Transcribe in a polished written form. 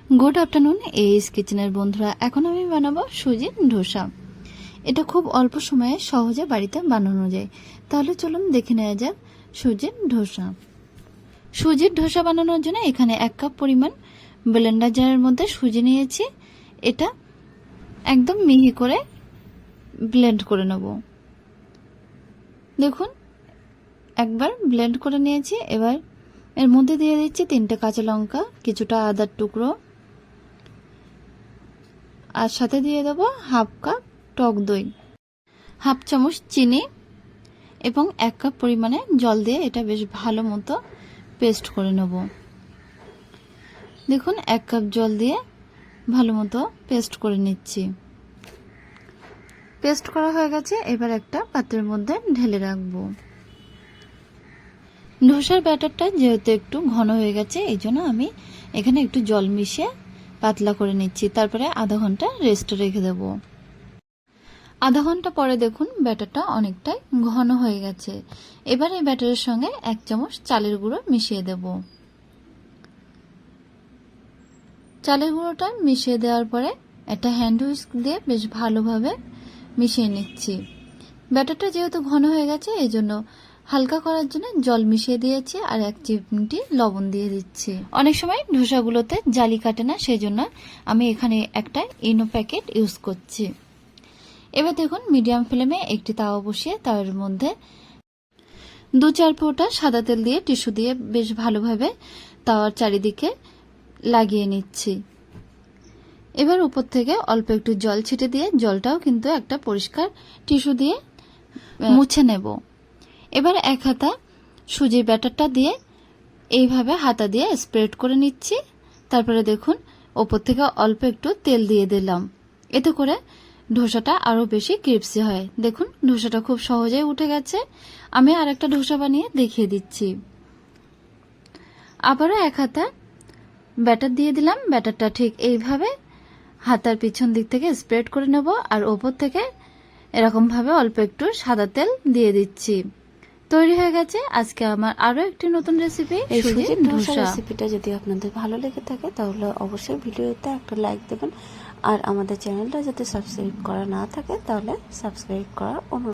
Good afternoon এইস কিচেনের বন্ধুরা, এখন আমি বানাবো সুজির ধোসা। এটা খুব অল্প সময়ে সহজে বাড়িতে বানানো যায়। তাহলে চলুন দেখে নেওয়া যাক সুজির ধোসা। সুজির ধোসা বানানোর জন্য এখানে 1 কাপ পরিমাণ ব্লেন্ডার জারের মধ্যে সুজি নিয়েছি। এটা একদম মিহি করে ব্লেন্ড করে নেব। দেখুন একবার ব্লেন্ড করে নিয়েছি। এবার এর মধ্যে দিয়ে দিচ্ছি 3টে কাঁচা লঙ্কা, কিছুটা আদার টুকরো, আর সাথে দিয়ে দেব হাফ কাপ টক দই, হাফ চামচ চিনি এবং 1 কাপ পরিমাণে জল দিয়ে এটা বেশ ভালো মতো পেস্ট করে নেব। দেখুন 1 কাপ জল দিয়ে ভালো মতো পেস্ট করে নিচ্ছি। পেস্ট করা হয়ে গেছে। এবার একটা পাত্রের মধ্যে ঢেলে রাখবো। ধোসার ব্যাটারটা যেহেতু একটু ঘন হয়ে গেছে, এই জন্য আমি এখানে একটু জল মিশিয়ে পাতলা করে নিচ্ছি। তারপরে আধা ঘন্টা রেস্টে রেখে দেব। আধা ঘন্টা পরে দেখুন ব্যাটারটা অনেকটাই ঘন হয়ে গেছে। এবার এই ব্যাটারের সঙ্গে 1 চামচ চালের গুঁড়ো মিশিয়ে দেব। চালের গুঁড়োটা মিশিয়ে দেওয়ার পরে একটা হ্যান্ড হুইস্ক দিয়ে বেশ ভালোভাবে মিশিয়ে নিচ্ছি। ব্যাটারটা যেহেতু ঘন হয়ে গেছে, এই জন্য হালকা করার জন্য জল মিশিয়ে দিয়েছি আর 1 চিমটি লবণ দিয়ে দিচ্ছি। অনেক সময় ধোসাগুলোতে জালি কাটে না, সেই জন্য আমি এখানে একটা ইনো প্যাকেট ইউজ করছি। এবার দেখুন মিডিয়াম ফ্লেমে একটি তাওয়া বসিয়ে তাওয়ার মধ্যে 2-4 ফোঁটা সাদা তেল দিয়ে টিস্যু দিয়ে বেশ ভালোভাবে তাওয়ার চারিদিকে লাগিয়ে নিচ্ছি। এবার উপর থেকে অল্প একটু জল ছিটে দিয়ে, জলটাও কিন্তু একটা পরিষ্কার টিস্যু দিয়ে মুছে নেব। এবার 1 হাতা সুজির ব্যাটারটা দিয়ে এইভাবে হাতা দিয়ে স্প্রেড করে নিচ্ছি। তারপরে দেখুন ওপর থেকে অল্প একটু তেল দিয়ে দিলাম। এতে করে ধোসাটা আরো বেশি ক্রিপসি হয়। দেখুন ধোসাটা খুব সহজেই উঠে গেছে। আমি আরেকটা ধোসা বানিয়ে দেখিয়ে দিচ্ছি। আবারও 1 হাতা ব্যাটার দিয়ে দিলাম। ব্যাটারটা ঠিক এইভাবে হাতার পিছন দিক থেকে স্প্রেড করে নেব আর ওপর থেকে এরকম ভাবে অল্প একটু সাদা তেল দিয়ে দিচ্ছি। তৈরি হয়ে গেছে আজকে আমার আরো একটি নতুন রেসিপি, সুজির ধোসা। রেসিপিটা যদি আপনাদের ভালো লেগে থাকে তাহলে অবশ্যই ভিডিওতে একটা লাইক দেবেন, আর আমাদের চ্যানেলটা যদি সাবস্ক্রাইব করা না থাকে তাহলে সাবস্ক্রাইব করার অনুরোধ।